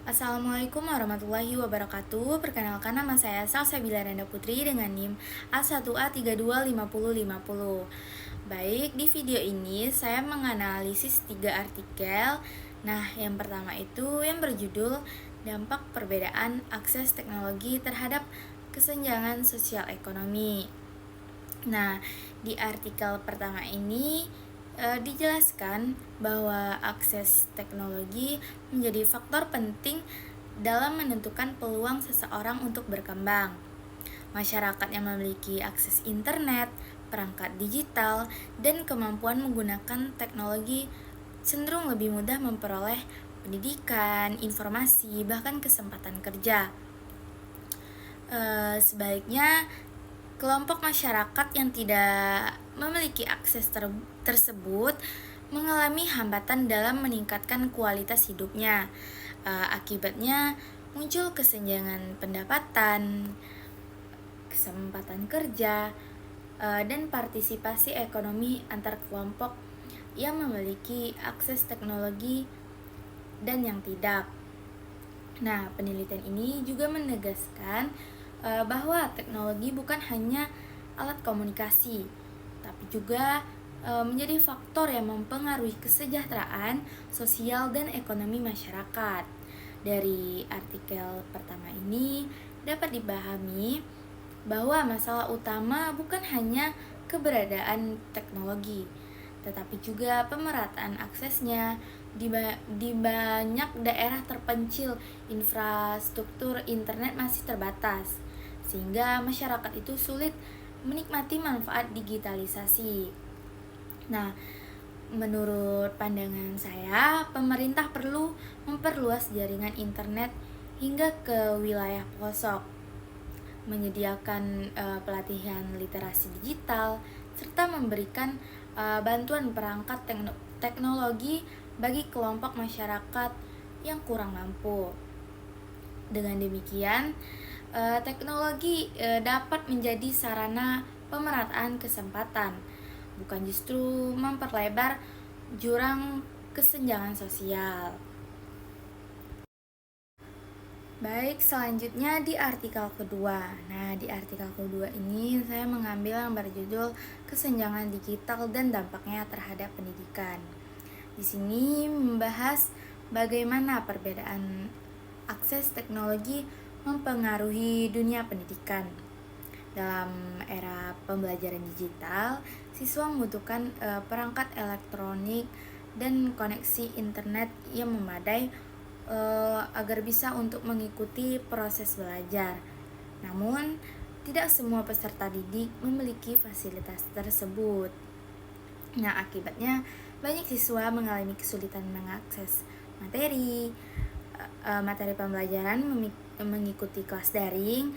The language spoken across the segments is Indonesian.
Assalamualaikum warahmatullahi wabarakatuh. Perkenalkan, nama saya Salsabila Randa Putri dengan NIM A1A325050. Baik, di video ini saya menganalisis 3 artikel. Nah, yang pertama itu yang berjudul Dampak Perbedaan Akses Teknologi Terhadap Kesenjangan Sosial Ekonomi. Nah, di artikel pertama ini dijelaskan bahwa akses teknologi menjadi faktor penting dalam menentukan peluang seseorang untuk berkembang. Masyarakat yang memiliki akses internet, perangkat digital, dan kemampuan menggunakan teknologi cenderung lebih mudah memperoleh pendidikan, informasi, bahkan kesempatan kerja. Sebaliknya, kelompok masyarakat yang tidak memiliki akses tersebut mengalami hambatan dalam meningkatkan kualitas hidupnya. Akibatnya muncul kesenjangan pendapatan, kesempatan kerja, dan partisipasi ekonomi antar kelompok yang memiliki akses teknologi dan yang tidak. Nah, penelitian ini juga menegaskan bahwa teknologi bukan hanya alat komunikasi, tapi juga menjadi faktor yang mempengaruhi kesejahteraan sosial dan ekonomi masyarakat. Dari artikel pertama ini dapat dipahami bahwa masalah utama bukan hanya keberadaan teknologi, tetapi juga pemerataan aksesnya. Di banyak daerah terpencil, infrastruktur internet masih terbatas, sehingga masyarakat itu sulit menikmati manfaat digitalisasi. Nah, menurut pandangan saya, pemerintah perlu memperluas jaringan internet hingga ke wilayah pelosok, menyediakan pelatihan literasi digital, serta memberikan bantuan perangkat teknologi bagi kelompok masyarakat yang kurang mampu. Dengan demikian, teknologi dapat menjadi sarana pemerataan kesempatan, bukan justru memperlebar jurang kesenjangan sosial. Baik, selanjutnya di artikel kedua. Nah, di artikel kedua ini saya mengambil yang berjudul Kesenjangan Digital dan Dampaknya Terhadap Pendidikan. Di sini membahas bagaimana perbedaan akses teknologi mempengaruhi dunia pendidikan. Dalam era pembelajaran digital, siswa membutuhkan perangkat elektronik dan koneksi internet yang memadai agar bisa untuk mengikuti proses belajar. Namun, tidak semua peserta didik memiliki fasilitas tersebut. Nah, akibatnya banyak siswa mengalami kesulitan mengakses materi pembelajaran, mengikuti kelas daring,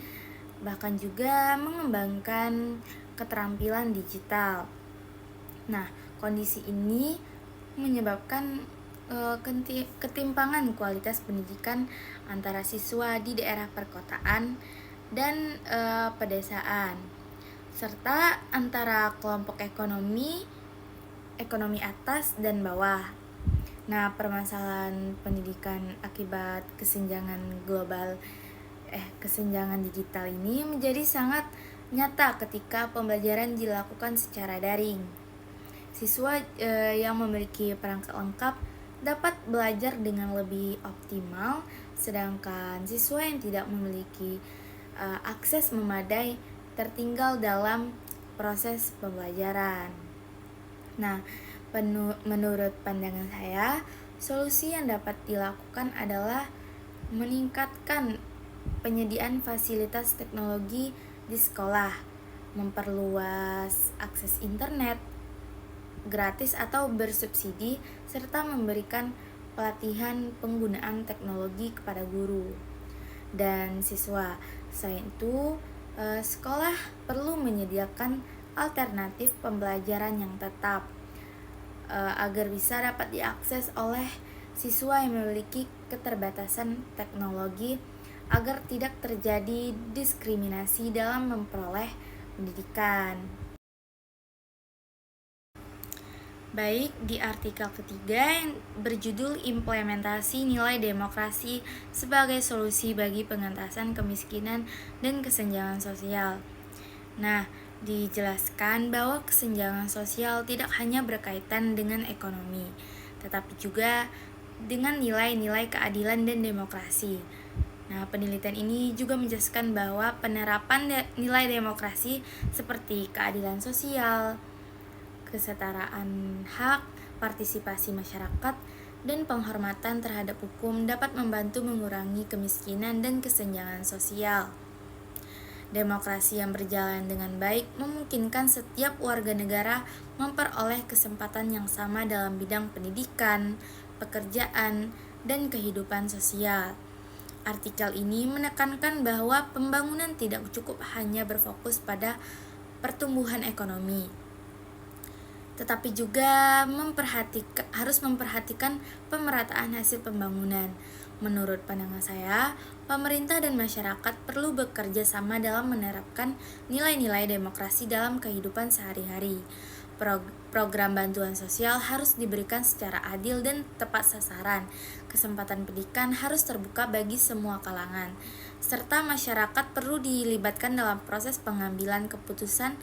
bahkan juga mengembangkan keterampilan digital. Nah, kondisi ini menyebabkan ketimpangan kualitas pendidikan antara siswa di daerah perkotaan dan pedesaan, serta antara kelompok ekonomi atas dan bawah. Nah, permasalahan pendidikan akibat kesenjangan digital ini menjadi sangat nyata ketika pembelajaran dilakukan secara daring. Siswa yang memiliki perangkat lengkap dapat belajar dengan lebih optimal, sedangkan siswa yang tidak memiliki akses memadai tertinggal dalam proses pembelajaran. Nah, menurut pandangan saya, solusi yang dapat dilakukan adalah meningkatkan penyediaan fasilitas teknologi di sekolah, memperluas akses internet gratis atau bersubsidi, serta memberikan pelatihan penggunaan teknologi kepada guru dan siswa. Selain itu, sekolah perlu menyediakan alternatif pembelajaran yang tetap agar bisa dapat diakses oleh siswa yang memiliki keterbatasan teknologi, agar tidak terjadi diskriminasi dalam memperoleh pendidikan. Baik, di artikel ketiga yang berjudul Implementasi Nilai Demokrasi sebagai Solusi bagi Pengentasan Kemiskinan dan Kesenjangan Sosial. Nah, dijelaskan bahwa kesenjangan sosial tidak hanya berkaitan dengan ekonomi, tetapi juga dengan nilai-nilai keadilan dan demokrasi. Nah, penelitian ini juga menjelaskan bahwa penerapan nilai demokrasi seperti keadilan sosial, kesetaraan hak, partisipasi masyarakat, dan penghormatan terhadap hukum dapat membantu mengurangi kemiskinan dan kesenjangan sosial. Demokrasi yang berjalan dengan baik memungkinkan setiap warga negara memperoleh kesempatan yang sama dalam bidang pendidikan, pekerjaan, dan kehidupan sosial. Artikel ini menekankan bahwa pembangunan tidak cukup hanya berfokus pada pertumbuhan ekonomi, tetapi juga harus memperhatikan pemerataan hasil pembangunan. Menurut pandangan saya, pemerintah dan masyarakat perlu bekerja sama dalam menerapkan nilai-nilai demokrasi dalam kehidupan sehari-hari. Program bantuan sosial harus diberikan secara adil dan tepat sasaran. Kesempatan pendidikan harus terbuka bagi semua kalangan, serta masyarakat perlu dilibatkan dalam proses pengambilan keputusan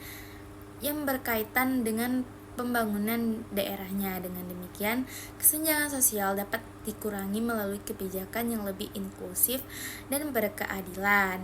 yang berkaitan dengan pembangunan daerahnya. Dengan demikian, kesenjangan sosial dapat dikurangi melalui kebijakan yang lebih inklusif dan berkeadilan.